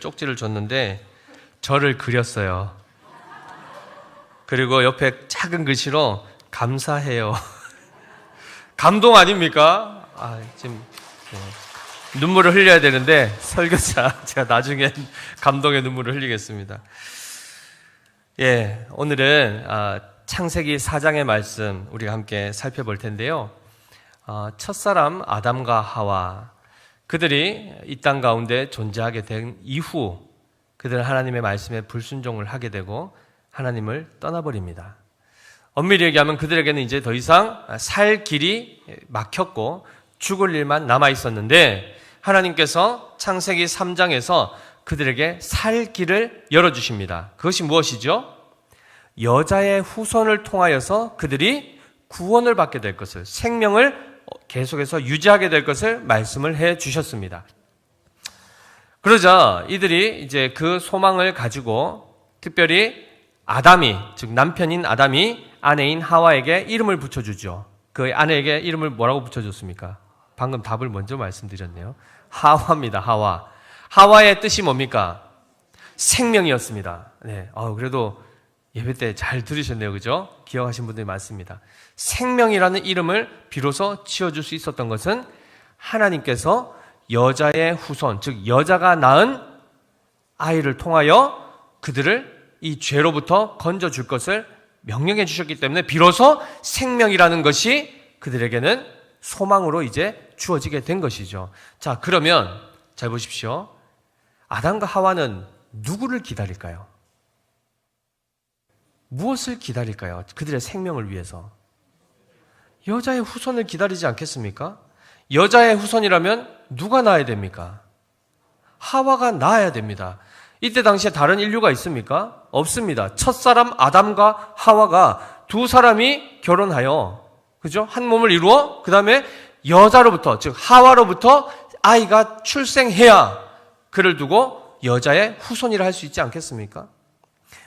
쪽지를 줬는데 저를 그렸어요. 그리고 옆에 작은 글씨로 감사해요. 감동 아닙니까? 지금 눈물을 흘려야 되는데 설교자 제가 나중엔 감동의 눈물을 흘리겠습니다. 오늘은 창세기 4장의 말씀 우리가 함께 살펴볼 텐데요. 첫사람 아담과 하와, 그들이 이 땅 가운데 존재하게 된 이후 그들은 하나님의 말씀에 불순종을 하게 되고 하나님을 떠나버립니다. 엄밀히 얘기하면 그들에게는 이제 더 이상 살 길이 막혔고 죽을 일만 남아 있었는데, 하나님께서 창세기 3장에서 그들에게 살 길을 열어주십니다. 그것이 무엇이죠? 여자의 후손을 통하여서 그들이 구원을 받게 될 것을, 생명을 계속해서 유지하게 될 것을 말씀을 해 주셨습니다. 그러자 이들이 이제 그 소망을 가지고 특별히 아담이, 즉 남편인 아담이 아내인 하와에게 이름을 붙여주죠. 그 아내에게 이름을 뭐라고 붙여줬습니까? 방금 답을 먼저 말씀드렸네요. 하와입니다. 하와. 하와의 뜻이 뭡니까? 생명이었습니다. 그래도 예배 때 잘 들으셨네요. 그죠? 기억하신 분들이 많습니다. 생명이라는 이름을 비로소 지어줄 수 있었던 것은 하나님께서 여자의 후손, 즉 여자가 낳은 아이를 통하여 그들을 이 죄로부터 건져줄 것을 명령해 주셨기 때문에 비로소 생명이라는 것이 그들에게는 소망으로 이제 주어지게 된 것이죠. 자, 그러면 잘 보십시오. 아담과 하와는 누구를 기다릴까요? 무엇을 기다릴까요? 그들의 생명을 위해서 여자의 후손을 기다리지 않겠습니까? 여자의 후손이라면 누가 낳아야 됩니까? 하와가 낳아야 됩니다. 이때 당시에 다른 인류가 있습니까? 없습니다. 첫사람 아담과 하와가 두 사람이 결혼하여, 그죠? 한 몸을 이루어 그 다음에 여자로부터, 즉 하와로부터 아이가 출생해야 그를 두고 여자의 후손이라 할 수 있지 않겠습니까?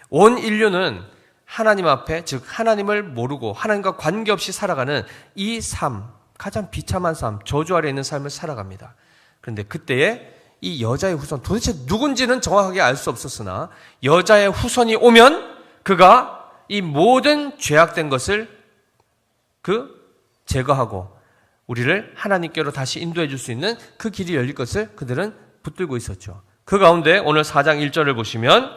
온 인류는 하나님 앞에, 즉 하나님을 모르고 하나님과 관계없이 살아가는 이 삶, 가장 비참한 삶, 저주 아래 있는 삶을 살아갑니다. 그런데 그때에 이 여자의 후손, 도대체 누군지는 정확하게 알 수 없었으나 여자의 후손이 오면 그가 이 모든 죄악된 것을 제거하고 우리를 하나님께로 다시 인도해 줄 수 있는 그 길이 열릴 것을 그들은 붙들고 있었죠. 그 가운데 오늘 4장 1절을 보시면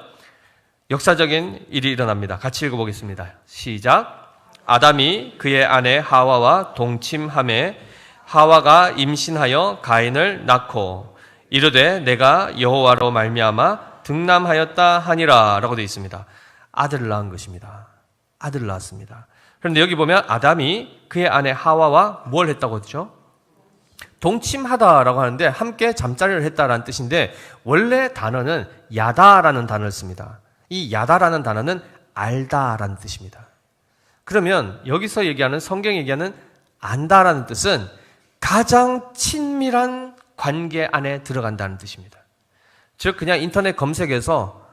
역사적인 일이 일어납니다. 같이 읽어보겠습니다. 시작. 아담이 그의 아내 하와와 동침하매 하와가 임신하여 가인을 낳고 이르되 내가 여호와로 말미암아 등남하였다 하니라 라고 되어 있습니다. 아들을 낳은 것입니다. 아들을 낳았습니다. 그런데 여기 보면 아담이 그의 아내 하와와 뭘 했다고 했죠? 동침하다라고 하는데 함께 잠자리를 했다라는 뜻인데 원래 단어는 야다라는 단어를 씁니다. 이 야다라는 단어는 알다라는 뜻입니다. 그러면 여기서 얘기하는, 성경이 얘기하는 안다라는 뜻은 가장 친밀한 관계 안에 들어간다는 뜻입니다. 즉 그냥 인터넷 검색해서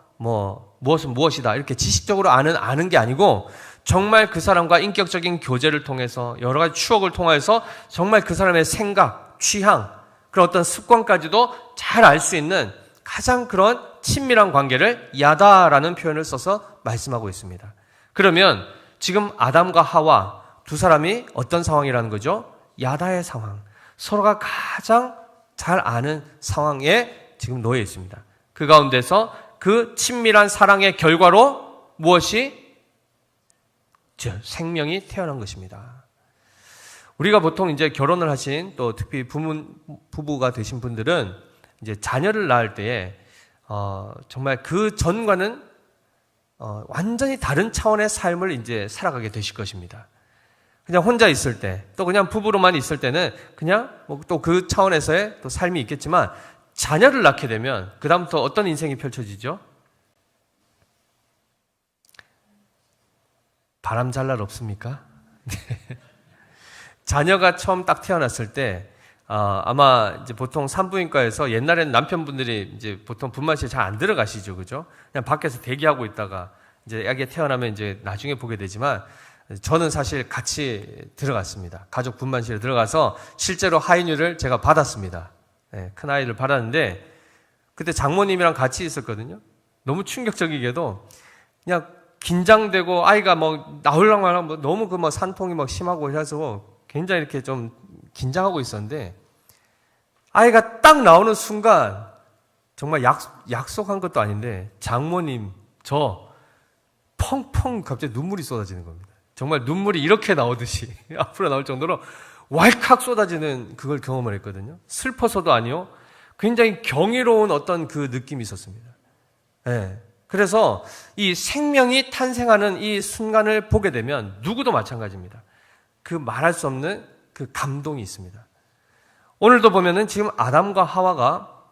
무엇은 무엇이다 이렇게 지식적으로 아는 게 아니고 정말 그 사람과 인격적인 교제를 통해서 여러 가지 추억을 통해서 정말 그 사람의 생각, 취향, 그런 어떤 습관까지도 잘 알 수 있는 가장 그런 친밀한 관계를 야다라는 표현을 써서 말씀하고 있습니다. 그러면 지금 아담과 하와 두 사람이 어떤 상황이라는 거죠? 야다의 상황. 서로가 가장 잘 아는 상황에 지금 놓여 있습니다. 그 가운데서 그 친밀한 사랑의 결과로 무엇이? 생명이 태어난 것입니다. 우리가 보통 이제 결혼을 하신 또 특히 부부가 되신 분들은 이제 자녀를 낳을 때에 정말 그 전과는 완전히 다른 차원의 삶을 이제 살아가게 되실 것입니다. 그냥 혼자 있을 때, 또 그냥 부부로만 있을 때는 그냥 또 그 차원에서의 또 삶이 있겠지만 자녀를 낳게 되면 그다음부터 어떤 인생이 펼쳐지죠? 바람 잘 날 없습니까? 자녀가 처음 딱 태어났을 때 아마 이제 보통 산부인과에서 옛날에는 남편분들이 이제 보통 분만실에 잘 안 들어가시죠, 그죠? 그냥 밖에서 대기하고 있다가 이제 아기가 태어나면 이제 나중에 보게 되지만 저는 사실 같이 들어갔습니다. 가족 분만실에 들어가서 실제로 하인율을 제가 받았습니다. 큰 아이를 받았는데 그때 장모님이랑 같이 있었거든요. 너무 충격적이게도 그냥 긴장되고 아이가 뭐 나오려고 하면 뭐 너무 그 뭐 산통이 막 심하고 해서 굉장히 이렇게 좀 긴장하고 있었는데 아이가 딱 나오는 순간 정말 약속한 것도 아닌데 장모님 저 펑펑 갑자기 눈물이 쏟아지는 겁니다. 정말 눈물이 이렇게 나오듯이 앞으로 나올 정도로 왈칵 쏟아지는 그걸 경험을 했거든요. 슬퍼서도 아니요. 굉장히 경이로운 어떤 그 느낌이 있었습니다. 네. 그래서 이 생명이 탄생하는 이 순간을 보게 되면 누구도 마찬가지입니다. 그 말할 수 없는 그 감동이 있습니다. 오늘도 보면은 지금 아담과 하와가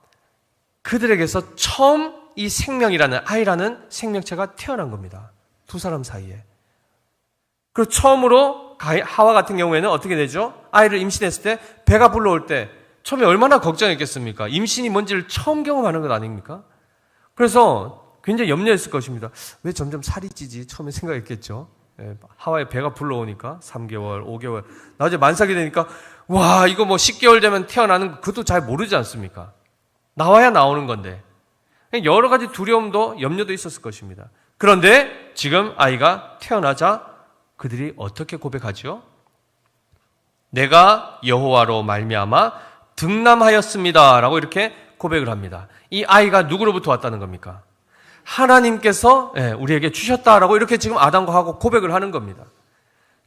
그들에게서 처음 이 생명이라는 아이라는 생명체가 태어난 겁니다. 두 사람 사이에. 그리고 처음으로 하와 같은 경우에는 어떻게 되죠? 아이를 임신했을 때 배가 불러올 때 처음에 얼마나 걱정했겠습니까? 임신이 뭔지를 처음 경험하는 것 아닙니까? 그래서 굉장히 염려했을 것입니다. 왜 점점 살이 찌지? 처음에 생각했겠죠. 하와의 배가 불러오니까 3개월, 5개월, 나중에 만삭이 되니까 와 이거 뭐 10개월 되면 태어나는 그것도 잘 모르지 않습니까? 나와야 나오는 건데 여러 가지 두려움도 염려도 있었을 것입니다. 그런데 지금 아이가 태어나자 그들이 어떻게 고백하죠? 내가 여호와로 말미암아 등남하였습니다 라고 이렇게 고백을 합니다. 이 아이가 누구로부터 왔다는 겁니까? 하나님께서 우리에게 주셨다라고 이렇게 지금 아담과 하고 고백을 하는 겁니다.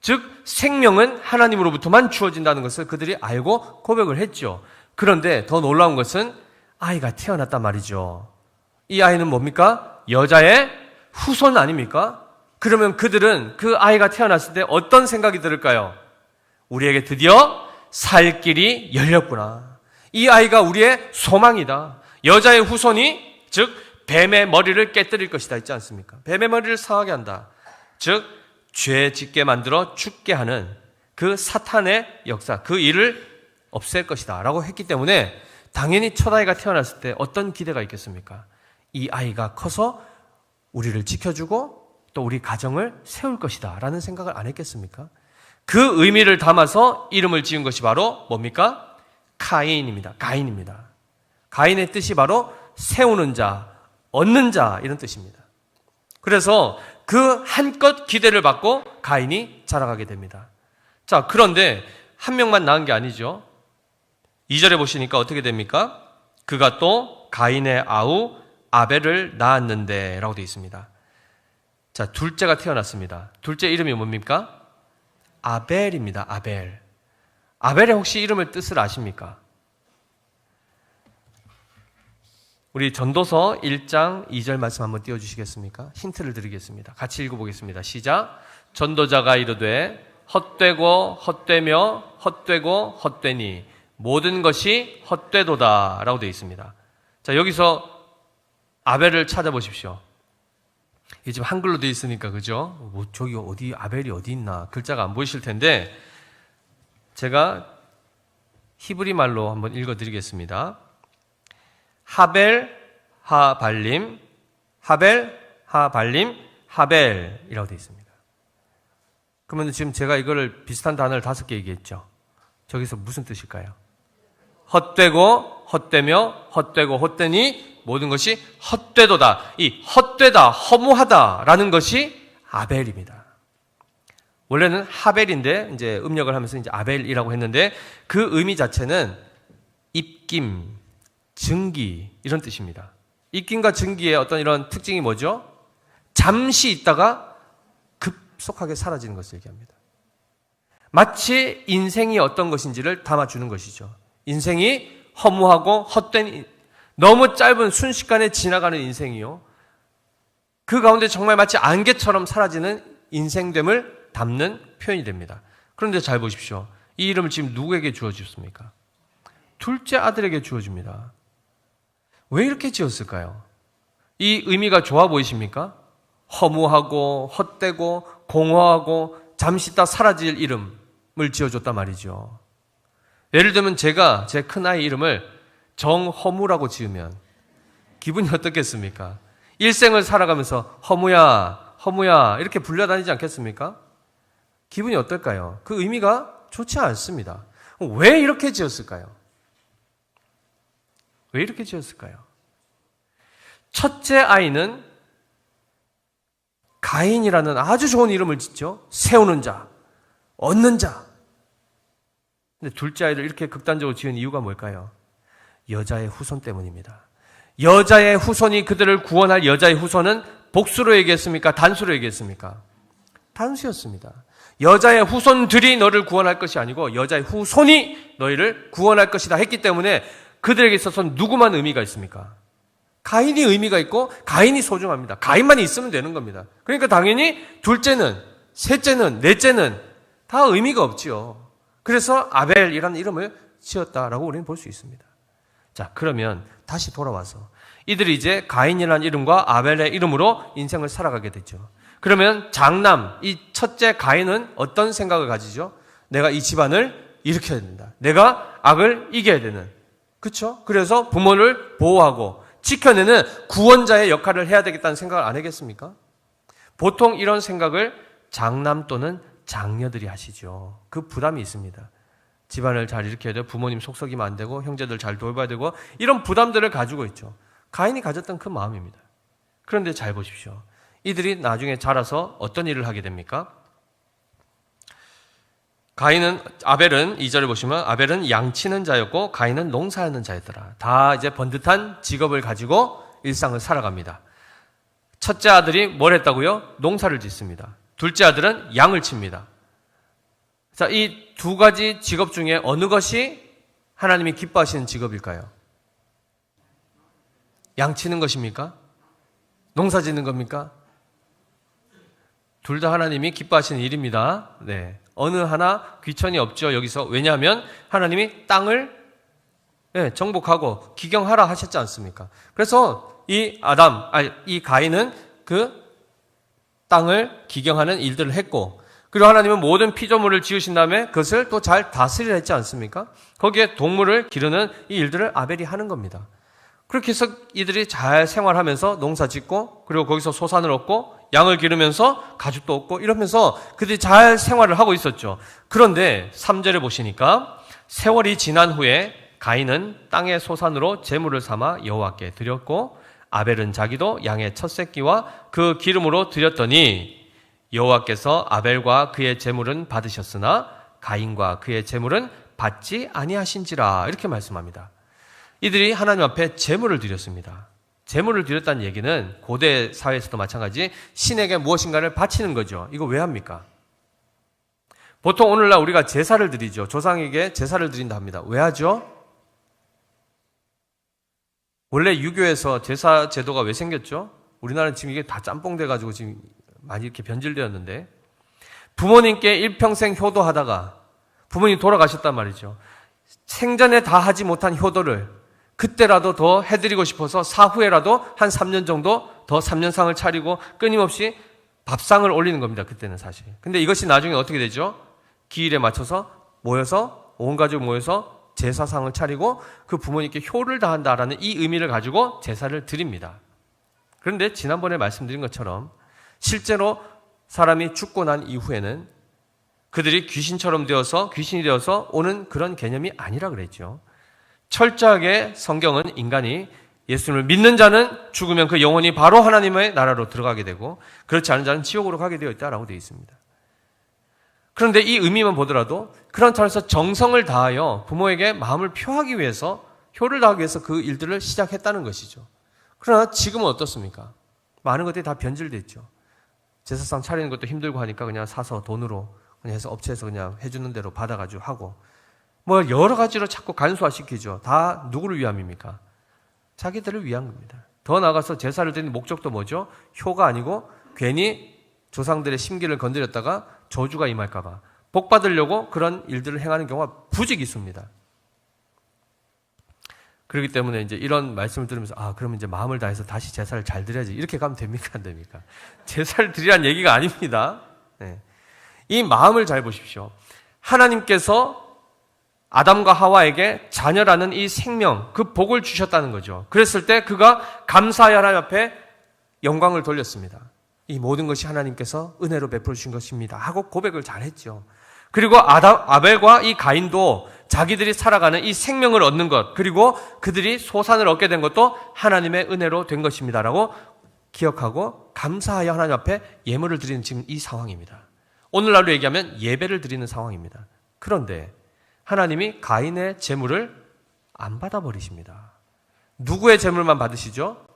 즉 생명은 하나님으로부터만 주어진다는 것을 그들이 알고 고백을 했죠. 그런데 더 놀라운 것은 아이가 태어났단 말이죠. 이 아이는 뭡니까? 여자의 후손 아닙니까? 그러면 그들은 그 아이가 태어났을 때 어떤 생각이 들을까요? 우리에게 드디어 살 길이 열렸구나. 이 아이가 우리의 소망이다. 여자의 후손이 즉 뱀의 머리를 깨뜨릴 것이다 있지 않습니까? 뱀의 머리를 상하게 한다. 즉 죄 짓게 만들어 죽게 하는 그 사탄의 역사, 그 일을 없앨 것이다 라고 했기 때문에 당연히 첫 아이가 태어났을 때 어떤 기대가 있겠습니까? 이 아이가 커서 우리를 지켜주고 또 우리 가정을 세울 것이다 라는 생각을 안 했겠습니까? 그 의미를 담아서 이름을 지은 것이 바로 뭡니까? 가인입니다. 가인입니다. 가인의 뜻이 바로 세우는 자, 얻는 자 이런 뜻입니다. 그래서 그 한껏 기대를 받고 가인이 자라가게 됩니다. 자, 그런데 한 명만 낳은 게 아니죠. 2절에 보시니까 어떻게 됩니까? 그가 또 가인의 아우 아벨을 낳았는데 라고 되어 있습니다. 자, 둘째가 태어났습니다. 둘째 이름이 뭡니까? 아벨입니다. 아벨. 아벨의 혹시 이름을 뜻을 아십니까? 우리 전도서 1장 2절 말씀 한번 띄워주시겠습니까? 힌트를 드리겠습니다. 같이 읽어보겠습니다. 시작. 전도자가 이르되 헛되고 헛되며 헛되고 헛되니 모든 것이 헛되도다 라고 되어 있습니다. 자, 여기서 아벨을 찾아보십시오. 이게 지금 한글로 되어 있으니까 그죠? 뭐 저기 어디 아벨이 어디 있나 글자가 안 보이실 텐데 제가 히브리 말로 한번 읽어드리겠습니다. 하벨 하발림 하벨 하발림 하벨이라고 되어 있습니다. 그러면 지금 제가 이거를 비슷한 단어를 5개 얘기했죠. 저기서 무슨 뜻일까요? 헛되고 헛되며 헛되고 헛되니 모든 것이 헛되도다. 이 헛되다, 허무하다라는 것이 아벨입니다. 원래는 하벨인데 이제 음력을 하면서 이제 아벨이라고 했는데 그 의미 자체는 입김, 증기 이런 뜻입니다. 입김과 증기의 어떤 이런 특징이 뭐죠? 잠시 있다가 급속하게 사라지는 것을 얘기합니다. 마치 인생이 어떤 것인지를 담아주는 것이죠. 인생이 허무하고 헛된 너무 짧은 순식간에 지나가는 인생이요. 그 가운데 정말 마치 안개처럼 사라지는 인생됨을 담는 표현이 됩니다. 그런데 잘 보십시오. 이 이름을 지금 누구에게 주어졌습니까? 둘째 아들에게 주어집니다. 왜 이렇게 지었을까요? 이 의미가 좋아 보이십니까? 허무하고 헛되고 공허하고 잠시 있다 사라질 이름을 지어줬단 말이죠. 예를 들면 제가 제 큰아이 이름을 정허무라고 지으면 기분이 어떻겠습니까? 일생을 살아가면서 허무야 허무야 이렇게 불려다니지 않겠습니까? 기분이 어떨까요? 그 의미가 좋지 않습니다. 왜 이렇게 지었을까요? 왜 이렇게 지었을까요? 첫째 아이는 가인이라는 아주 좋은 이름을 짓죠. 세우는 자, 얻는 자. 근데 둘째 아이를 이렇게 극단적으로 지은 이유가 뭘까요? 여자의 후손 때문입니다. 여자의 후손이 그들을 구원할 여자의 후손은 복수로 얘기했습니까? 단수로 얘기했습니까? 단수였습니다. 여자의 후손들이 너를 구원할 것이 아니고 여자의 후손이 너희를 구원할 것이다 했기 때문에 그들에게 있어서는 누구만 의미가 있습니까? 가인이 의미가 있고 가인이 소중합니다. 가인만 있으면 되는 겁니다. 그러니까 당연히 둘째는, 셋째는, 넷째는 다 의미가 없지요. 그래서 아벨이라는 이름을 지었다라고 우리는 볼 수 있습니다. 자, 그러면 다시 돌아와서 이들이 이제 가인이라는 이름과 아벨의 이름으로 인생을 살아가게 되죠. 그러면 장남, 이 첫째 가인은 어떤 생각을 가지죠? 내가 이 집안을 일으켜야 된다. 내가 악을 이겨야 되는. 그렇죠? 그래서 부모를 보호하고 지켜내는 구원자의 역할을 해야 되겠다는 생각을 안 하겠습니까? 보통 이런 생각을 장남 또는 장녀들이 하시죠. 그 부담이 있습니다. 집안을 잘 일으켜야 되고 부모님 속 썩이면 안 되고 형제들 잘 돌봐야 되고 이런 부담들을 가지고 있죠. 가인이 가졌던 그 마음입니다. 그런데 잘 보십시오. 이들이 나중에 자라서 어떤 일을 하게 됩니까? 아벨은 2절을 보시면 아벨은 양치는 자였고 가인은 농사하는 자였더라. 다 이제 번듯한 직업을 가지고 일상을 살아갑니다. 첫째 아들이 뭘 했다고요? 농사를 짓습니다. 둘째 아들은 양을 칩니다. 자, 이 두 가지 직업 중에 어느 것이 하나님이 기뻐하시는 직업일까요? 양치는 것입니까? 농사 짓는 겁니까? 둘 다 하나님이 기뻐하시는 일입니다. 네. 어느 하나 귀천이 없죠, 여기서. 왜냐하면 하나님이 땅을 정복하고 기경하라 하셨지 않습니까? 그래서 이 가인은 그 땅을 기경하는 일들을 했고, 그리고 하나님은 모든 피조물을 지으신 다음에 그것을 또 잘 다스리라 했지 않습니까? 거기에 동물을 기르는 이 일들을 아벨이 하는 겁니다. 그렇게 해서 이들이 잘 생활하면서 농사 짓고, 그리고 거기서 소산을 얻고, 양을 기르면서 가죽도 얻고, 이러면서 그들이 잘 생활을 하고 있었죠. 그런데 3절에 보시니까 세월이 지난 후에 가인은 땅의 소산으로 제물을 삼아 여호와께 드렸고, 아벨은 자기도 양의 첫 새끼와 그 기름으로 드렸더니 여호와께서 아벨과 그의 제물은 받으셨으나 가인과 그의 제물은 받지 아니하신지라, 이렇게 말씀합니다. 이들이 하나님 앞에 제물을 드렸습니다. 제물을 드렸다는 얘기는 고대 사회에서도 마찬가지 신에게 무엇인가를 바치는 거죠. 이거 왜 합니까? 보통 오늘날 우리가 제사를 드리죠. 조상에게 제사를 드린다 합니다. 왜 하죠? 원래 유교에서 제사 제도가 왜 생겼죠? 우리나라는 지금 이게 다 짬뽕 돼가지고 지금 많이 이렇게 변질되었는데, 부모님께 일평생 효도하다가 부모님 돌아가셨단 말이죠. 생전에 다 하지 못한 효도를 그때라도 더 해드리고 싶어서 사후에라도 한 3년 정도 더 3년상을 차리고 끊임없이 밥상을 올리는 겁니다. 그때는 사실. 근데 이것이 나중에 어떻게 되죠? 기일에 맞춰서 모여서 온 가족 모여서 제사상을 차리고 그 부모님께 효를 다한다라는 이 의미를 가지고 제사를 드립니다. 그런데 지난번에 말씀드린 것처럼 실제로 사람이 죽고 난 이후에는 그들이 귀신이 되어서 오는 그런 개념이 아니라 그랬죠. 철저하게 성경은 인간이 예수님을 믿는 자는 죽으면 그 영혼이 바로 하나님의 나라로 들어가게 되고, 그렇지 않은 자는 지옥으로 가게 되어 있다라고 되어 있습니다. 그런데 이 의미만 보더라도 그런 차원에서 정성을 다하여 부모에게 마음을 표하기 위해서, 효를 다하기 위해서 그 일들을 시작했다는 것이죠. 그러나 지금은 어떻습니까? 많은 것들이 다 변질됐죠. 제사상 차리는 것도 힘들고 하니까 그냥 사서 돈으로 그냥 해서 업체에서 그냥 해주는 대로 받아가지고 하고, 뭐 여러 가지로 자꾸 간소화시키죠. 다 누구를 위함입니까? 자기들을 위한 겁니다. 더 나아가서 제사를 드리는 목적도 뭐죠? 효가 아니고 괜히 조상들의 심기를 건드렸다가 저주가 임할까봐 복 받으려고 그런 일들을 행하는 경우가 부지기수입니다. 그렇기 때문에 이제 이런 말씀을 들으면서 그러면 이제 마음을 다해서 다시 제사를 잘 드려야지, 이렇게 가면 됩니까? 안 됩니까? 제사를 드리라는 얘기가 아닙니다. 네. 이 마음을 잘 보십시오. 하나님께서 아담과 하와에게 자녀라는 이 생명, 그 복을 주셨다는 거죠. 그랬을 때 그가 감사하여 하나님 앞에 영광을 돌렸습니다. 이 모든 것이 하나님께서 은혜로 베풀어 주신 것입니다 하고 고백을 잘 했죠. 그리고 아벨과 이 가인도 자기들이 살아가는 이 생명을 얻는 것, 그리고 그들이 소산을 얻게 된 것도 하나님의 은혜로 된 것입니다라고 기억하고 감사하여 하나님 앞에 예물을 드리는 지금 이 상황입니다. 오늘날로 얘기하면 예배를 드리는 상황입니다. 그런데 하나님이 가인의 제물을 안 받아버리십니다. 누구의 제물만 받으시죠?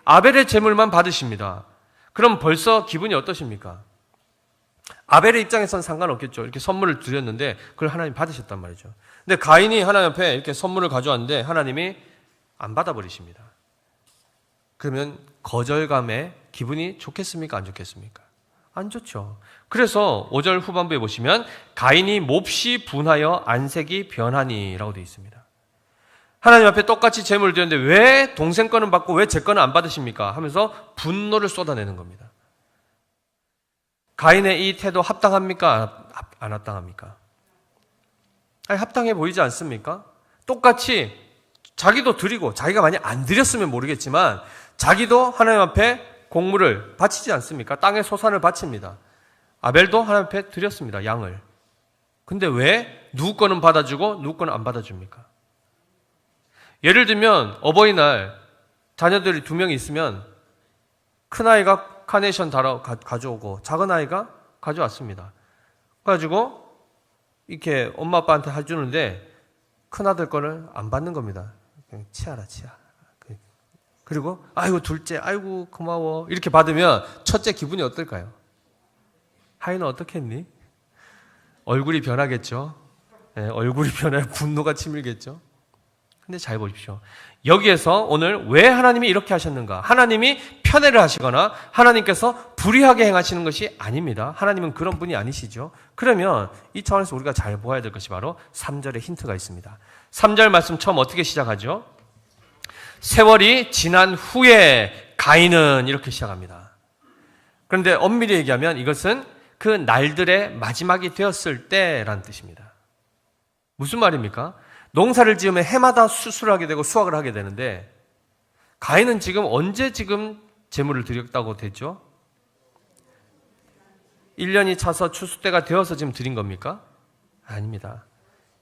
아벨의 제물만 받으십니다. 그럼 벌써 기분이 어떠십니까? 아벨의 입장에서는 상관없겠죠. 이렇게 선물을 드렸는데 그걸 하나님 받으셨단 말이죠. 근데 가인이 하나님 앞에 이렇게 선물을 가져왔는데 하나님이 안 받아버리십니다. 그러면 거절감에 기분이 좋겠습니까? 안 좋겠습니까? 안 좋죠. 그래서 5절 후반부에 보시면 가인이 몹시 분하여 안색이 변하니라고 되어 있습니다. 하나님 앞에 똑같이 제물을 드렸는데 왜 동생 거는 받고 왜 제 거는 안 받으십니까? 하면서 분노를 쏟아내는 겁니다. 가인의 이 태도 합당합니까? 안 합당합니까? 아니, 합당해 보이지 않습니까? 똑같이 자기도 드리고 자기가 만약 안 드렸으면 모르겠지만 자기도 하나님 앞에 곡물을 바치지 않습니까? 땅의 소산을 바칩니다. 아벨도 하나님 앞에 드렸습니다. 양을. 근데 왜 누구 거는 받아주고 누구 거는 안 받아줍니까? 예를 들면 어버이날 자녀들이 2명이 있으면 큰아이가 카네이션 가져오고 작은아이가 가져왔습니다. 그래가지고 이렇게 엄마 아빠한테 해주는데 큰아들 거를 안 받는 겁니다. 그냥 치아라 치아. 그리고 아이고 둘째 아이고 고마워 이렇게 받으면 첫째 기분이 어떨까요? 하인은 어떻게 했니? 얼굴이 변하겠죠. 네, 얼굴이 변해 분노가 치밀겠죠. 근데 잘 보십시오. 여기에서 오늘 왜 하나님이 이렇게 하셨는가? 하나님이 편애를 하시거나 하나님께서 불의하게 행하시는 것이 아닙니다. 하나님은 그런 분이 아니시죠. 그러면 이 차원에서 우리가 잘 보아야 될 것이 바로 3절에 힌트가 있습니다. 3절 말씀 처음 어떻게 시작하죠? 세월이 지난 후에 가인은 이렇게 시작합니다. 그런데 엄밀히 얘기하면 이것은 그 날들의 마지막이 되었을 때라는 뜻입니다. 무슨 말입니까? 농사를 지으면 해마다 수술을 하게 되고 수확을 하게 되는데 가인은 지금 언제 지금 제물을 드렸다고 됐죠? 1년이 차서 추수 때가 되어서 지금 드린 겁니까? 아닙니다.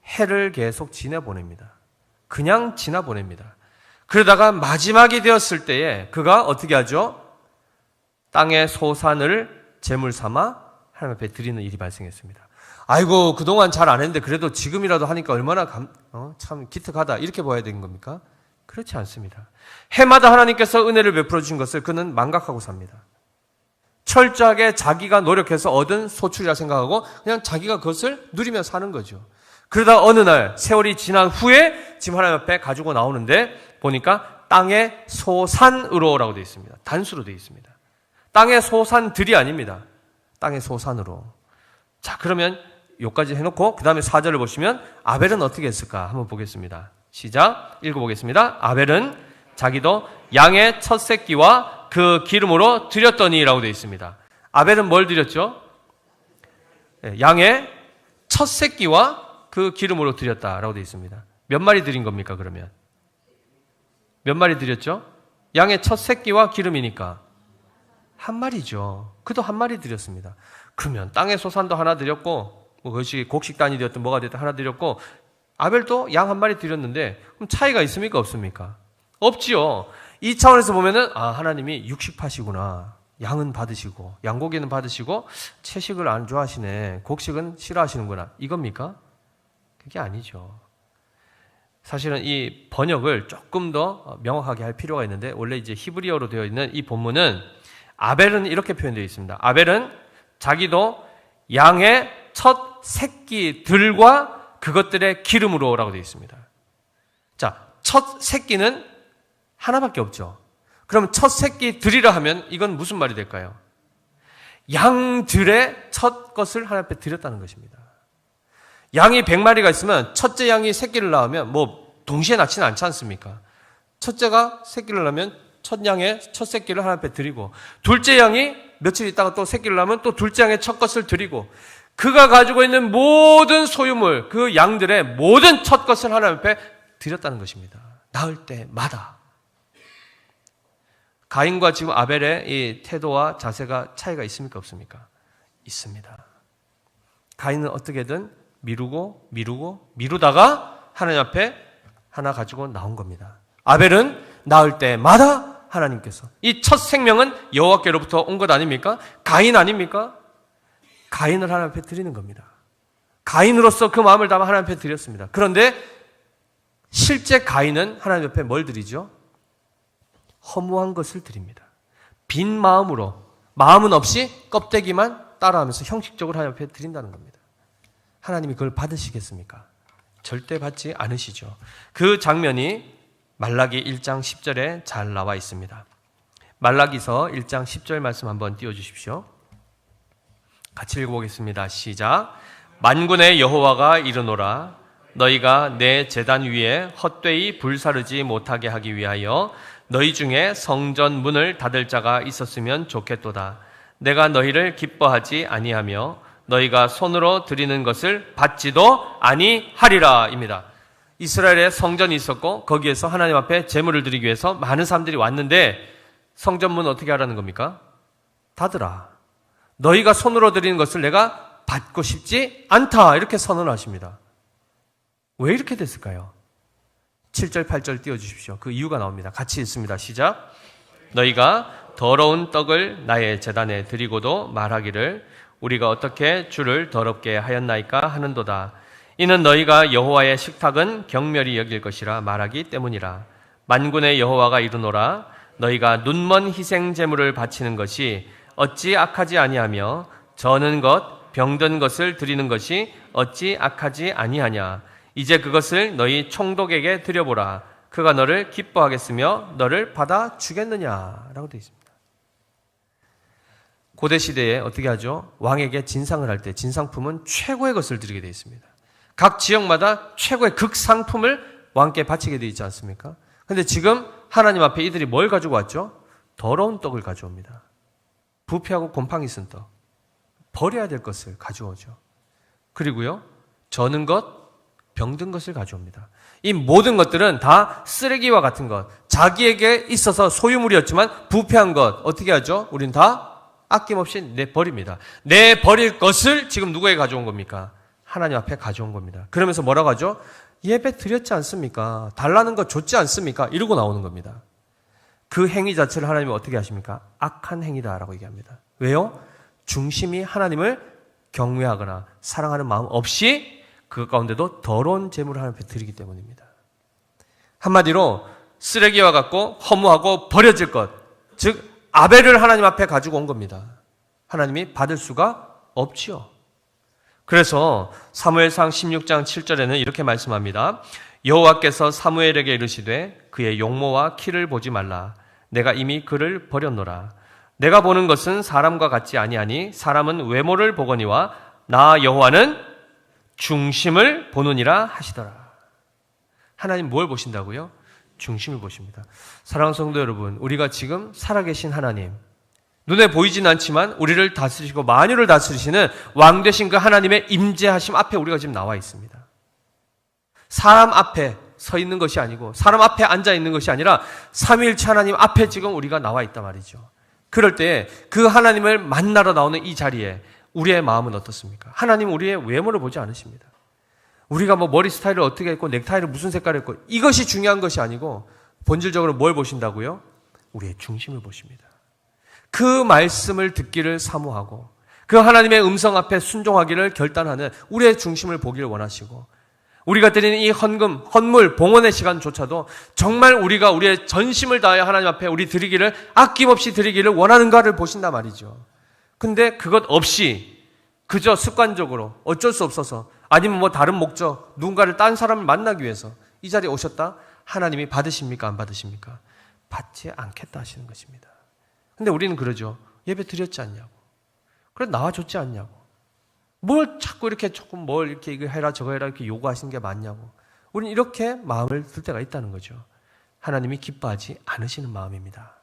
해를 계속 지내보냅니다. 그냥 지나보냅니다. 그러다가 마지막이 되었을 때에 그가 어떻게 하죠? 땅의 소산을 제물 삼아 하나님 앞에 드리는 일이 발생했습니다. 아이고 그동안 잘 안 했는데 그래도 지금이라도 하니까 얼마나 참 기특하다 이렇게 봐야 되는 겁니까? 그렇지 않습니다. 해마다 하나님께서 은혜를 베풀어 주신 것을 그는 망각하고 삽니다. 철저하게 자기가 노력해서 얻은 소출이라 생각하고 그냥 자기가 그것을 누리며 사는 거죠. 그러다 어느 날 세월이 지난 후에 지금 하나님 앞에 가지고 나오는데 보니까 땅의 소산으로라고 되어 있습니다. 단수로 되어 있습니다. 땅의 소산들이 아닙니다. 땅의 소산으로. 자, 그러면 여기까지 해놓고 그 다음에 4절을 보시면 아벨은 어떻게 했을까 한번 보겠습니다. 시작 읽어보겠습니다. 아벨은 자기도 양의 첫 새끼와 그 기름으로 드렸더니라고 되어 있습니다. 아벨은 뭘 드렸죠? 양의 첫 새끼와 그 기름으로 드렸다라고 되어 있습니다. 몇 마리 드린 겁니까 그러면? 몇 마리 드렸죠? 양의 첫 새끼와 기름이니까 한 마리죠. 그도 한 마리 드렸습니다. 그러면 땅의 소산도 하나 드렸고 그것이 곡식단이 되었든 뭐가 되었든 하나 드렸고 아벨도 양 한 마리 드렸는데 그럼 차이가 있습니까 없습니까? 없지요. 이 차원에서 보면은 하나님이 육식파시구나. 양은 받으시고 양고기는 받으시고 채식을 안 좋아하시네. 곡식은 싫어하시는구나. 이겁니까? 그게 아니죠. 사실은 이 번역을 조금 더 명확하게 할 필요가 있는데 원래 이제 히브리어로 되어 있는 이 본문은 아벨은 이렇게 표현되어 있습니다. 아벨은 자기도 양의 첫 새끼들과 그것들의 기름으로라고 되어 있습니다. 자, 첫 새끼는 하나밖에 없죠. 그럼 첫 새끼들이라 하면 이건 무슨 말이 될까요? 양들의 첫 것을 하나님 앞에 드렸다는 것입니다. 양이 100마리가 있으면 첫째 양이 새끼를 낳으면 뭐 동시에 낳지는 않지 않습니까? 첫째가 새끼를 낳으면 첫 양의 첫 새끼를 하나님 앞에 드리고 둘째 양이 며칠 있다가 또 새끼를 낳으면 또 둘째 양의 첫 것을 드리고 그가 가지고 있는 모든 소유물, 그 양들의 모든 첫 것을 하나님 앞에 드렸다는 것입니다. 낳을 때마다. 가인과 지금 아벨의 이 태도와 자세가 차이가 있습니까 없습니까? 있습니다. 가인은 어떻게든 미루다가 하나님 앞에 하나 가지고 나온 겁니다. 아벨은 낳을 때마다 하나님께서, 이 첫 생명은 여호와께로부터 온 것 아닙니까? 가인 아닙니까? 가인을 하나님 앞에 드리는 겁니다. 가인으로서 그 마음을 담아 하나님 앞에 드렸습니다. 그런데 실제 가인은 하나님 앞에 뭘 드리죠? 허무한 것을 드립니다. 빈 마음으로, 마음은 없이 껍데기만 따라하면서 형식적으로 하나님 앞에 드린다는 겁니다. 하나님이 그걸 받으시겠습니까? 절대 받지 않으시죠. 그 장면이 말라기 1장 10절에 잘 나와 있습니다. 말라기서 1장 10절 말씀 한번 띄워주십시오. 같이 읽어보겠습니다. 시작. 만군의 여호와가 이르노라. 너희가 내 제단 위에 헛되이 불사르지 못하게 하기 위하여 너희 중에 성전 문을 닫을 자가 있었으면 좋겠도다. 내가 너희를 기뻐하지 아니하며 너희가 손으로 드리는 것을 받지도 아니하리라 입니다. 이스라엘에 성전이 있었고 거기에서 하나님 앞에 제물을 드리기 위해서 많은 사람들이 왔는데 성전 문 어떻게 하라는 겁니까? 닫으라. 너희가 손으로 드리는 것을 내가 받고 싶지 않다. 이렇게 선언하십니다. 왜 이렇게 됐을까요? 7절, 8절 띄워주십시오. 그 이유가 나옵니다. 같이 읽습니다. 시작. 너희가 더러운 떡을 나의 제단에 드리고도 말하기를 우리가 어떻게 주를 더럽게 하였나이까 하는도다. 이는 너희가 여호와의 식탁은 경멸히 여길 것이라 말하기 때문이라. 만군의 여호와가 이르노라. 너희가 눈먼 희생 제물을 바치는 것이 어찌 악하지 아니하며 저는 것, 병든 것을 드리는 것이 어찌 악하지 아니하냐. 이제 그것을 너희 총독에게 드려보라. 그가 너를 기뻐하겠으며 너를 받아 주겠느냐라고 되어 있습니다. 고대 시대에 어떻게 하죠? 왕에게 진상을 할 때 진상품은 최고의 것을 드리게 되어 있습니다. 각 지역마다 최고의 극상품을 왕께 바치게 되어 있지 않습니까? 그런데 지금 하나님 앞에 이들이 뭘 가지고 왔죠? 더러운 떡을 가져옵니다. 부패하고 곰팡이 쓴 떡. 버려야 될 것을 가져오죠. 그리고요, 저는 것, 병든 것을 가져옵니다. 이 모든 것들은 다 쓰레기와 같은 것, 자기에게 있어서 소유물이었지만 부패한 것, 어떻게 하죠? 우린 다 아낌없이 내버립니다. 내버릴 것을 지금 누구에게 가져온 겁니까? 하나님 앞에 가져온 겁니다. 그러면서 뭐라고 하죠? 예배 드렸지 않습니까? 달라는 거 줬지 않습니까? 이러고 나오는 겁니다. 그 행위 자체를 하나님이 어떻게 하십니까? 악한 행위다라고 얘기합니다. 왜요? 중심이 하나님을 경외하거나 사랑하는 마음 없이 그 가운데도 더러운 재물을 하나님 앞에 드리기 때문입니다. 한마디로 쓰레기와 같고 허무하고 버려질 것, 즉 아벨을 하나님 앞에 가지고 온 겁니다. 하나님이 받을 수가 없지요. 그래서 사무엘상 16장 7절에는 이렇게 말씀합니다. 여호와께서 사무엘에게 이르시되 그의 용모와 키를 보지 말라. 내가 이미 그를 버렸노라. 내가 보는 것은 사람과 같지 아니하니 사람은 외모를 보거니와 나 여호와는 중심을 보느니라 하시더라. 하나님 뭘 보신다고요? 중심을 보십니다. 사랑하는 성도 여러분, 우리가 지금 살아계신 하나님, 눈에 보이진 않지만 우리를 다스리시고 만유를 다스리시는 왕 되신 그 하나님의 임재하심 앞에 우리가 지금 나와 있습니다. 사람 앞에 서 있는 것이 아니고 사람 앞에 앉아 있는 것이 아니라 삼위일체 하나님 앞에 지금 우리가 나와 있단 말이죠. 그럴 때 그 하나님을 만나러 나오는 이 자리에 우리의 마음은 어떻습니까? 하나님은 우리의 외모를 보지 않으십니다. 우리가 뭐 머리 스타일을 어떻게 했고 넥타이를 무슨 색깔을 했고 이것이 중요한 것이 아니고 본질적으로 뭘 보신다고요? 우리의 중심을 보십니다. 그 말씀을 듣기를 사모하고 그 하나님의 음성 앞에 순종하기를 결단하는 우리의 중심을 보기를 원하시고 우리가 드리는 이 헌금, 헌물, 봉헌의 시간조차도 정말 우리가 우리의 전심을 다하여 하나님 앞에 우리 드리기를 아낌없이 드리기를 원하는가를 보신단 말이죠. 근데 그것 없이 그저 습관적으로 어쩔 수 없어서 아니면 뭐 다른 목적, 누군가를 딴 사람을 만나기 위해서 이 자리에 오셨다? 하나님이 받으십니까? 안 받으십니까? 받지 않겠다 하시는 것입니다. 근데 우리는 그러죠. 예배 드렸지 않냐고. 그래 나와줬지 않냐고. 뭘 자꾸 이렇게 조금 뭘 이렇게 이거 해라 저거 해라 이렇게 요구하시는 게 맞냐고. 우리는 이렇게 마음을 들 때가 있다는 거죠. 하나님이 기뻐하지 않으시는 마음입니다.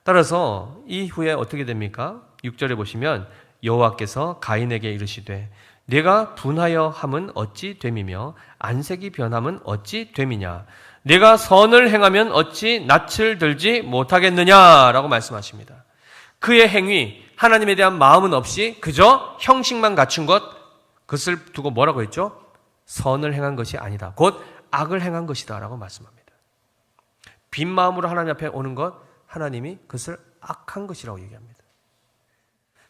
따라서 이후에 어떻게 됩니까? 6절에 보시면 여호와께서 가인에게 이르시되 내가 분하여 함은 어찌 됨이며 안색이 변함은 어찌 됨이냐. 내가 선을 행하면 어찌 낯을 들지 못하겠느냐라고 말씀하십니다. 그의 행위, 하나님에 대한 마음은 없이 그저 형식만 갖춘 것, 그것을 두고 뭐라고 했죠? 선을 행한 것이 아니다. 곧 악을 행한 것이다 라고 말씀합니다. 빈 마음으로 하나님 앞에 오는 것, 하나님이 그것을 악한 것이라고 얘기합니다.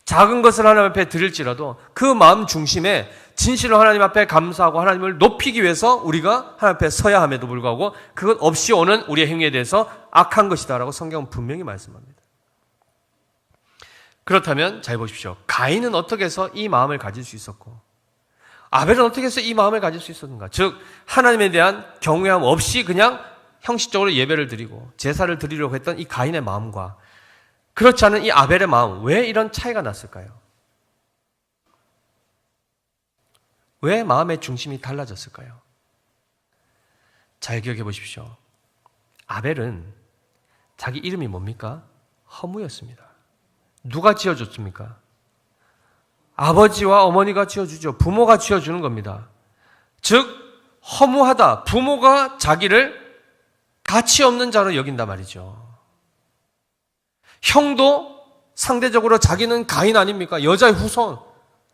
작은 것을 하나님 앞에 드릴지라도 그 마음 중심에 진실로 하나님 앞에 감사하고 하나님을 높이기 위해서 우리가 하나님 앞에 서야 함에도 불구하고 그것 없이 오는 우리의 행위에 대해서 악한 것이다 라고 성경은 분명히 말씀합니다. 그렇다면 잘 보십시오. 가인은 어떻게 해서 이 마음을 가질 수 있었고 아벨은 어떻게 해서 이 마음을 가질 수 있었는가? 즉 하나님에 대한 경외함 없이 그냥 형식적으로 예배를 드리고 제사를 드리려고 했던 이 가인의 마음과 그렇지 않은 이 아벨의 마음, 왜 이런 차이가 났을까요? 왜 마음의 중심이 달라졌을까요? 잘 기억해 보십시오. 아벨은 자기 이름이 뭡니까? 허무였습니다. 누가 지어줬습니까? 아버지와 어머니가 지어주죠. 부모가 지어주는 겁니다. 즉 허무하다. 부모가 자기를 가치 없는 자로 여긴단 말이죠. 형도 상대적으로 자기는 가인 아닙니까? 여자의 후손,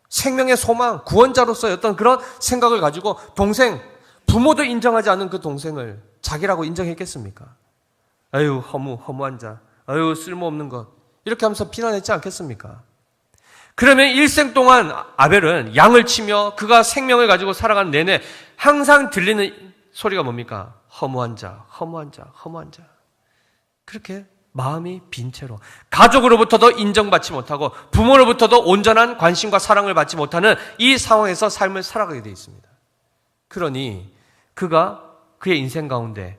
생명의 소망, 구원자로서의 어떤 그런 생각을 가지고 동생, 부모도 인정하지 않는 그 동생을 자기라고 인정했겠습니까? 아유 허무한 자, 아유 쓸모없는 것, 이렇게 하면서 비난했지 않겠습니까? 그러면 일생 동안 아벨은 양을 치며 그가 생명을 가지고 살아가는 내내 항상 들리는 소리가 뭡니까? 허무한 자, 허무한 자, 허무한 자. 그렇게 마음이 빈 채로 가족으로부터도 인정받지 못하고 부모로부터도 온전한 관심과 사랑을 받지 못하는 이 상황에서 삶을 살아가게 되어 있습니다. 그러니 그가 그의 인생 가운데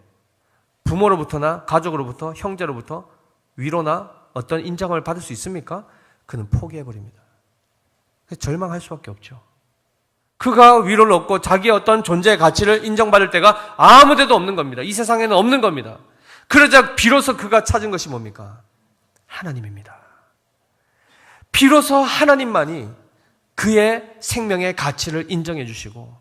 부모로부터나 가족으로부터 형제로부터 위로나 어떤 인정을 받을 수 있습니까? 그는 포기해버립니다. 절망할 수밖에 없죠. 그가 위로를 얻고 자기의 어떤 존재의 가치를 인정받을 때가 아무 데도 없는 겁니다. 이 세상에는 없는 겁니다. 그러자 비로소 그가 찾은 것이 뭡니까? 하나님입니다. 비로소 하나님만이 그의 생명의 가치를 인정해 주시고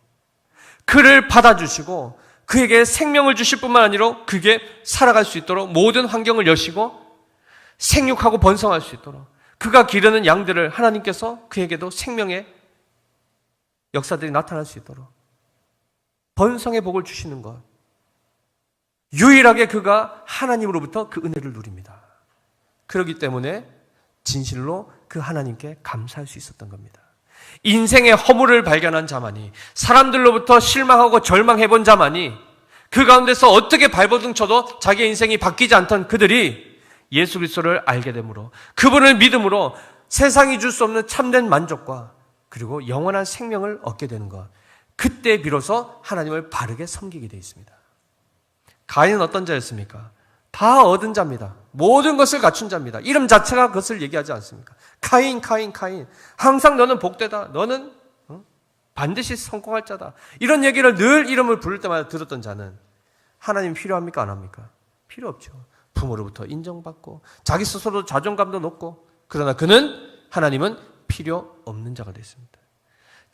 그를 받아주시고 그에게 생명을 주실 뿐만 아니라 그에게 살아갈 수 있도록 모든 환경을 여시고 생육하고 번성할 수 있도록 그가 기르는 양들을 하나님께서 그에게도 생명의 역사들이 나타날 수 있도록 번성의 복을 주시는 것, 유일하게 그가 하나님으로부터 그 은혜를 누립니다. 그렇기 때문에 진실로 그 하나님께 감사할 수 있었던 겁니다. 인생의 허물을 발견한 자만이, 사람들로부터 실망하고 절망해본 자만이, 그 가운데서 어떻게 발버둥 쳐도 자기의 인생이 바뀌지 않던 그들이 예수 그리스도를 알게 되므로, 그분을 믿음으로 세상이 줄 수 없는 참된 만족과 그리고 영원한 생명을 얻게 되는 것, 그때 비로소 하나님을 바르게 섬기게 되어 있습니다. 가인은 어떤 자였습니까? 다 얻은 자입니다. 모든 것을 갖춘 자입니다. 이름 자체가 그것을 얘기하지 않습니까? 카인, 카인, 카인. 항상 너는 복되다. 너는 반드시 성공할 자다. 이런 얘기를 늘 이름을 부를 때마다 들었던 자는 하나님 필요합니까? 안 합니까? 필요 없죠. 부모로부터 인정받고 자기 스스로 자존감도 높고, 그러나 그는, 하나님은 필요 없는 자가 됐습니다.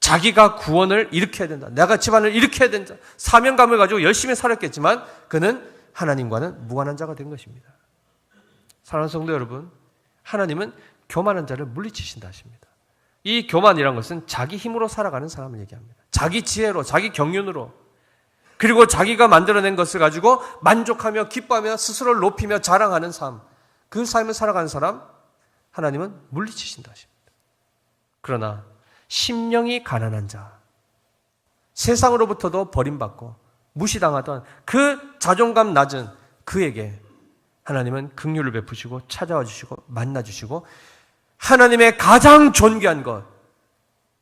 자기가 구원을 일으켜야 된다. 내가 집안을 일으켜야 된다. 사명감을 가지고 열심히 살았겠지만 그는 하나님과는 무관한 자가 된 것입니다. 사랑하는 성도 여러분, 하나님은 교만한 자를 물리치신다 하십니다. 이 교만이란 것은 자기 힘으로 살아가는 사람을 얘기합니다. 자기 지혜로, 자기 경륜으로, 그리고 자기가 만들어낸 것을 가지고 만족하며 기뻐하며 스스로를 높이며 자랑하는 삶, 그 삶을 살아가는 사람, 하나님은 물리치신다 하십니다. 그러나 심령이 가난한 자, 세상으로부터도 버림받고 무시당하던 그 자존감 낮은 그에게 하나님은 긍휼을 베푸시고 찾아와 주시고 만나 주시고 하나님의 가장 존귀한 것,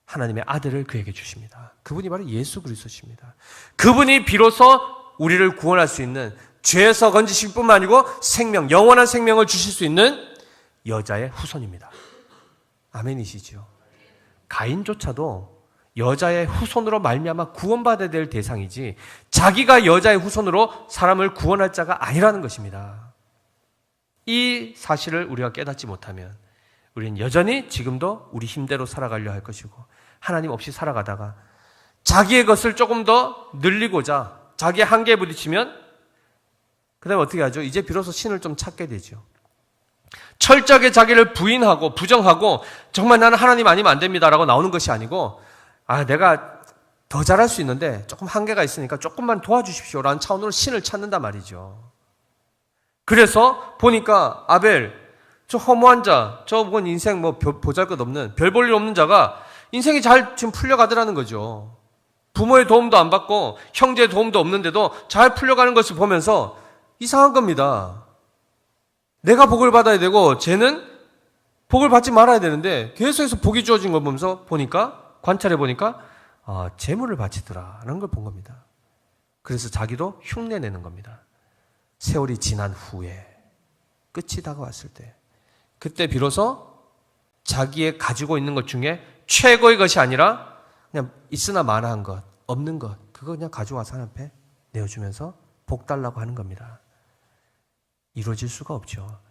하나님의 아들을 그에게 주십니다. 그분이 바로 예수 그리스도십니다. 그분이 비로소 우리를 구원할 수 있는, 죄에서 건지실 뿐만 아니고 생명, 영원한 생명을 주실 수 있는 여자의 후손입니다. 아멘이시죠? 가인조차도 여자의 후손으로 말미암아 구원받아야 될 대상이지 자기가 여자의 후손으로 사람을 구원할 자가 아니라는 것입니다. 이 사실을 우리가 깨닫지 못하면 우리는 여전히 지금도 우리 힘대로 살아가려 할 것이고, 하나님 없이 살아가다가 자기의 것을 조금 더 늘리고자 자기의 한계에 부딪히면 그 다음에 어떻게 하죠? 이제 비로소 신을 좀 찾게 되죠. 철저하게 자기를 부인하고 부정하고 정말 나는 하나님 아니면 안 됩니다라고 나오는 것이 아니고, 내가 더 잘할 수 있는데 조금 한계가 있으니까 조금만 도와주십시오라는 차원으로 신을 찾는단 말이죠. 그래서 보니까 아벨, 저 허무한 자, 저건 인생 보잘것없는, 별 볼 일 없는 자가 인생이 잘 지금 풀려가더라는 거죠. 부모의 도움도 안 받고 형제의 도움도 없는데도 잘 풀려가는 것을 보면서 이상한 겁니다. 내가 복을 받아야 되고 쟤는 복을 받지 말아야 되는데 계속해서 복이 주어진 걸 보면서 관찰해 보니까 재물을 바치더라라는 걸 본 겁니다. 그래서 자기도 흉내내는 겁니다. 세월이 지난 후에, 끝이 다가왔을 때, 그때 비로소 자기의 가지고 있는 것 중에 최고의 것이 아니라 그냥 있으나 마나한 것, 없는 것, 그거 그냥 가져와서 하나님 앞에 내어주면서 복 달라고 하는 겁니다. 이루어질 수가 없죠.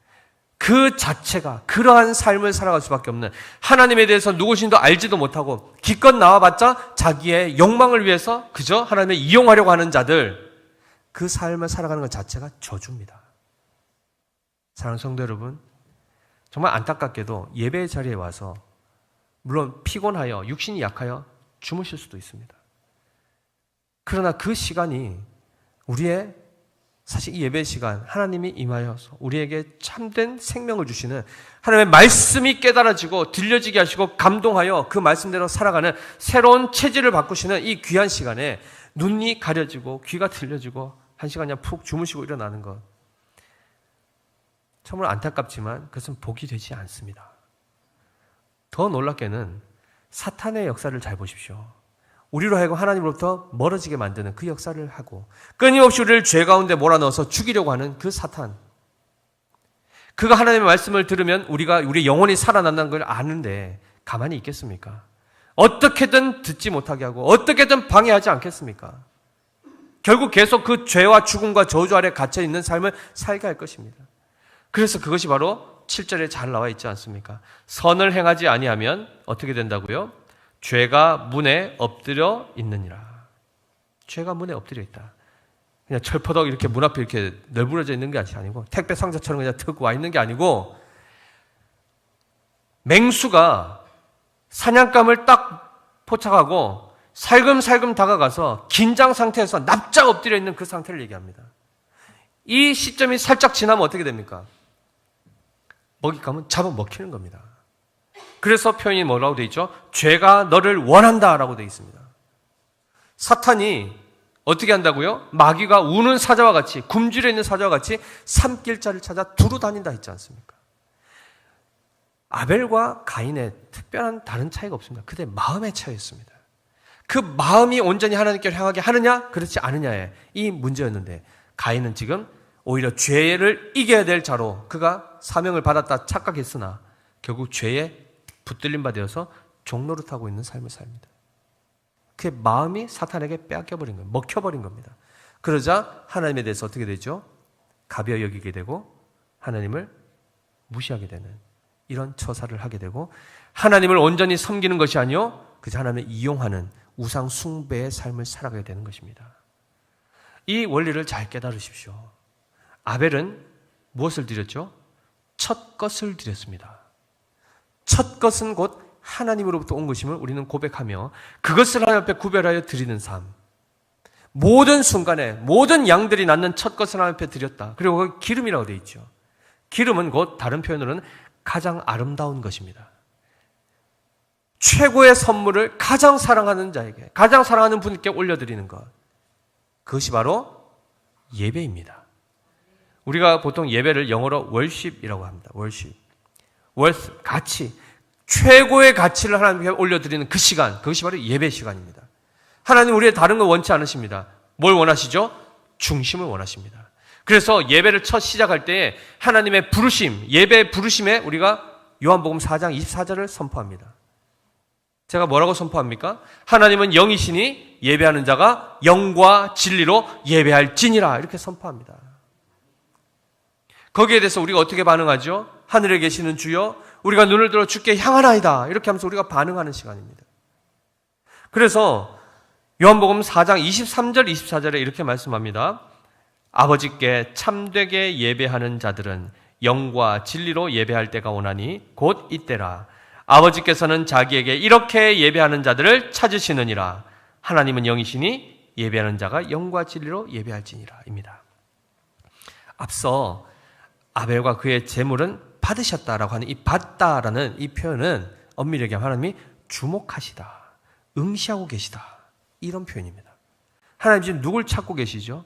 그 자체가 그러한 삶을 살아갈 수밖에 없는, 하나님에 대해서 누구신지도 알지도 못하고 기껏 나와봤자 자기의 욕망을 위해서 그저 하나님을 이용하려고 하는 자들, 그 삶을 살아가는 것 자체가 저주입니다. 사랑하는 성도 여러분, 정말 안타깝게도 예배의 자리에 와서 물론 피곤하여 육신이 약하여 주무실 수도 있습니다. 그러나 그 시간이 우리의 사실 이 예배 시간, 하나님이 임하여서 우리에게 참된 생명을 주시는, 하나님의 말씀이 깨달아지고 들려지게 하시고 감동하여 그 말씀대로 살아가는 새로운 체질을 바꾸시는 이 귀한 시간에 눈이 가려지고 귀가 들려지고 한 시간 그냥 푹 주무시고 일어나는 것, 정말 안타깝지만 그것은 복이 되지 않습니다. 더 놀랍게는 사탄의 역사를 잘 보십시오. 우리로 하여금 하나님으로부터 멀어지게 만드는 그 역사를 하고 끊임없이 우리를 죄 가운데 몰아넣어서 죽이려고 하는 그 사탄, 그가 하나님의 말씀을 들으면 우리 영혼이 살아난다는 걸 아는데 가만히 있겠습니까? 어떻게든 듣지 못하게 하고 어떻게든 방해하지 않겠습니까? 결국 계속 그 죄와 죽음과 저주 아래 갇혀있는 삶을 살게 할 것입니다. 그래서 그것이 바로 7절에 잘 나와 있지 않습니까? 선을 행하지 아니하면 어떻게 된다고요? 죄가 문에 엎드려 있느니라. 죄가 문에 엎드려 있다. 그냥 철퍼덕 이렇게 문 앞에 이렇게 널브러져 있는 게 아니고, 택배 상자처럼 그냥 턱 와 있는 게 아니고, 맹수가 사냥감을 딱 포착하고 살금살금 다가가서 긴장 상태에서 납작 엎드려 있는 그 상태를 얘기합니다. 이 시점이 살짝 지나면 어떻게 됩니까? 먹잇감은 잡아먹히는 겁니다. 그래서 표현이 뭐라고 되어 있죠? 죄가 너를 원한다라고 되어 있습니다. 사탄이 어떻게 한다고요? 마귀가 우는 사자와 같이, 굶주려 있는 사자와 같이 삼킬자를 찾아 두루 다닌다 했지 않습니까? 아벨과 가인의 특별한 다른 차이가 없습니다. 그들의 마음의 차이였습니다. 그 마음이 온전히 하나님께로 향하게 하느냐 그렇지 않느냐의 이 문제였는데, 가인은 지금 오히려 죄를 이겨야 될 자로 그가 사명을 받았다 착각했으나 결국 죄에 붙들림 바 되어서 종노릇하고 있는 삶을 삽니다. 그의 마음이 사탄에게 빼앗겨버린 거예요. 먹혀버린 겁니다. 그러자 하나님에 대해서 어떻게 되죠? 가벼 여기게 되고 하나님을 무시하게 되는 이런 처사를 하게 되고, 하나님을 온전히 섬기는 것이 아니요 그저 하나님을 이용하는 우상 숭배의 삶을 살아가게 되는 것입니다. 이 원리를 잘 깨달으십시오. 아벨은 무엇을 드렸죠? 첫 것을 드렸습니다. 첫 것은 곧 하나님으로부터 온 것임을 우리는 고백하며 그것을 하나님 앞에 구별하여 드리는 삶. 모든 순간에 모든 양들이 낳는 첫 것을 하나님 앞에 드렸다. 그리고 거기 기름이라고 되어 있죠. 기름은 곧 다른 표현으로는 가장 아름다운 것입니다. 최고의 선물을 가장 사랑하는 자에게, 가장 사랑하는 분께 올려드리는 것. 그것이 바로 예배입니다. 우리가 보통 예배를 영어로 worship이라고 합니다. worship. worth, 가치. 최고의 가치를 하나님께 올려드리는 그 시간, 그것이 바로 예배 시간입니다. 하나님 우리의 다른 거 원치 않으십니다. 뭘 원하시죠? 중심을 원하십니다. 그래서 예배를 첫 시작할 때에 하나님의 부르심, 예배의 부르심에 우리가 요한복음 4장 24절을 선포합니다. 제가 뭐라고 선포합니까? 하나님은 영이시니 예배하는 자가 영과 진리로 예배할지니라, 이렇게 선포합니다. 거기에 대해서 우리가 어떻게 반응하죠? 하늘에 계시는 주여, 우리가 눈을 들어 주께 향하나이다, 이렇게 하면서 우리가 반응하는 시간입니다. 그래서 요한복음 4장 23절 24절에 이렇게 말씀합니다. 아버지께 참되게 예배하는 자들은 영과 진리로 예배할 때가 오나니 곧 이때라. 아버지께서는 자기에게 이렇게 예배하는 자들을 찾으시느니라. 하나님은 영이시니 예배하는 자가 영과 진리로 예배할지니라 입니다. 앞서 아벨과 그의 제물은 받으셨다라고 하는 이 받다라는 이 표현은 엄밀히 얘기하면 하나님이 주목하시다, 응시하고 계시다, 이런 표현입니다. 하나님 지금 누굴 찾고 계시죠?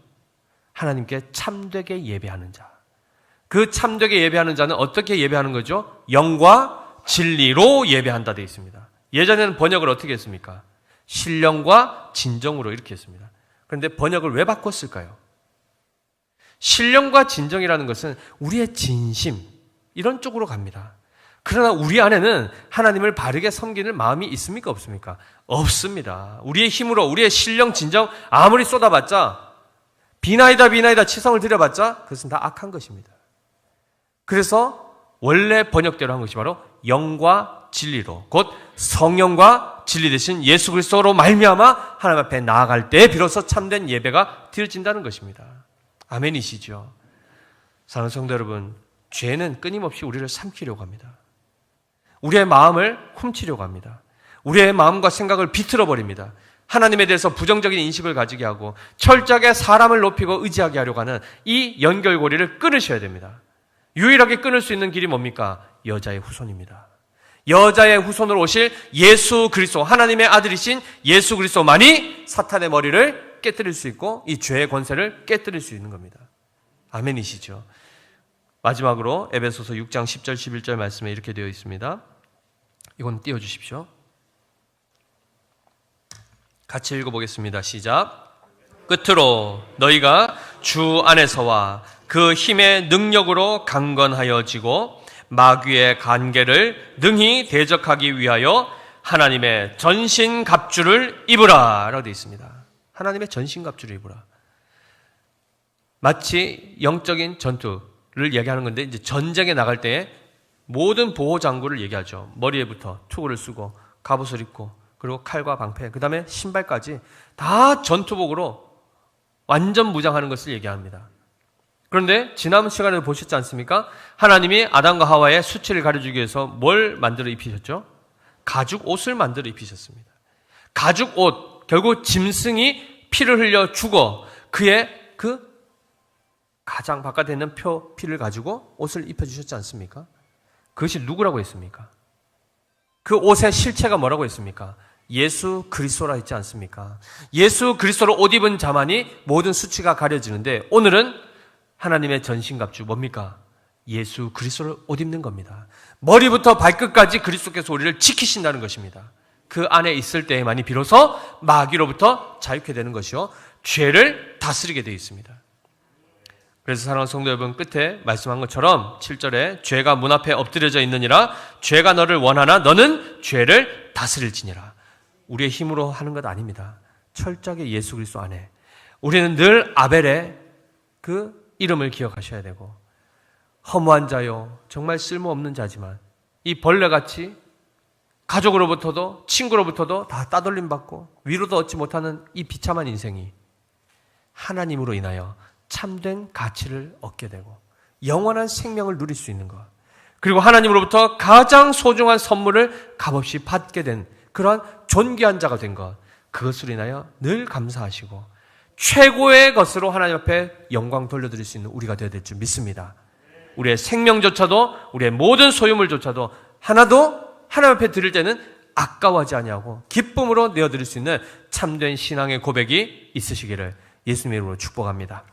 하나님께 참되게 예배하는 자. 그 참되게 예배하는 자는 어떻게 예배하는 거죠? 영과 진리로 예배한다 되어 있습니다. 예전에는 번역을 어떻게 했습니까? 신령과 진정으로 이렇게 했습니다. 그런데 번역을 왜 바꿨을까요? 신령과 진정이라는 것은 우리의 진심, 이런 쪽으로 갑니다. 그러나 우리 안에는 하나님을 바르게 섬기는 마음이 있습니까? 없습니까? 없습니다. 우리의 힘으로 우리의 신령, 진정 아무리 쏟아봤자, 비나이다 치성을 들여봤자 그것은 다 악한 것입니다. 그래서 원래 번역대로 한 것이 바로 영과 진리로, 곧 성령과 진리 대신 예수 그리스도로 말미암아 하나님 앞에 나아갈 때 비로소 참된 예배가 드려진다는 것입니다. 아멘이시죠? 사랑하는 성도 여러분, 죄는 끊임없이 우리를 삼키려고 합니다. 우리의 마음을 훔치려고 합니다. 우리의 마음과 생각을 비틀어 버립니다. 하나님에 대해서 부정적인 인식을 가지게 하고 철저하게 사람을 높이고 의지하게 하려고 하는 이 연결고리를 끊으셔야 됩니다. 유일하게 끊을 수 있는 길이 뭡니까? 여자의 후손입니다. 여자의 후손으로 오실 예수 그리스도, 하나님의 아들이신 예수 그리스도만이 사탄의 머리를 깨뜨릴 수 있고 이 죄의 권세를 깨뜨릴 수 있는 겁니다. 아멘이시죠? 마지막으로 에베소서 6장 10절 11절 말씀에 이렇게 되어 있습니다. 이건 띄워주십시오. 같이 읽어보겠습니다. 시작. 끝으로 너희가 주 안에서와 그 힘의 능력으로 강건하여지고 마귀의 관계를 능히 대적하기 위하여 하나님의 전신갑주를 입으라 라고 되어 있습니다. 하나님의 전신갑주를 입으라. 마치 영적인 전투를 얘기하는 건데, 이제 전쟁에 나갈 때에 모든 보호장구를 얘기하죠. 머리에부터 투구를 쓰고 갑옷을 입고 그리고 칼과 방패, 그 다음에 신발까지 다 전투복으로 완전 무장하는 것을 얘기합니다. 그런데 지난 시간에 보셨지 않습니까? 하나님이 아담과 하와의 수치를 가려주기 위해서 뭘 만들어 입히셨죠? 가죽 옷을 만들어 입히셨습니다. 가죽 옷, 결국 짐승이 피를 흘려 죽어 그의 그 가장 바깥에 있는 피를 가지고 옷을 입혀주셨지 않습니까? 그것이 누구라고 했습니까? 그 옷의 실체가 뭐라고 했습니까? 예수 그리스도라 했지 않습니까? 예수 그리스도로 옷 입은 자만이 모든 수치가 가려지는데, 오늘은 하나님의 전신갑주 뭡니까? 예수 그리스도를 옷 입는 겁니다. 머리부터 발끝까지 그리스도께서 우리를 지키신다는 것입니다. 그 안에 있을 때에만이 비로소 마귀로부터 자유케 되는 것이요, 죄를 다스리게 되어 있습니다. 그래서 사랑하는 성도 여러분, 끝에 말씀한 것처럼 7절에 죄가 문 앞에 엎드려져 있느니라. 죄가 너를 원하나 너는 죄를 다스릴지니라. 우리의 힘으로 하는 것 아닙니다. 철저하게 예수 그리스도 안에 우리는 늘 아벨의 그 이름을 기억하셔야 되고, 허무한 자요, 정말 쓸모없는 자지만 이 벌레같이 가족으로부터도 친구로부터도 다 따돌림 받고 위로도 얻지 못하는 이 비참한 인생이 하나님으로 인하여 참된 가치를 얻게 되고 영원한 생명을 누릴 수 있는 것, 그리고 하나님으로부터 가장 소중한 선물을 값없이 받게 된 그러한 존귀한 자가 된 것, 그것으로 인하여 늘 감사하시고 최고의 것으로 하나님 앞에 영광 돌려드릴 수 있는 우리가 되어야 될 줄 믿습니다. 우리의 생명조차도, 우리의 모든 소유물조차도 하나도 하나님 앞에 드릴 때는 아까워하지 아니하고 기쁨으로 내어드릴 수 있는 참된 신앙의 고백이 있으시기를 예수님의 이름으로 축복합니다.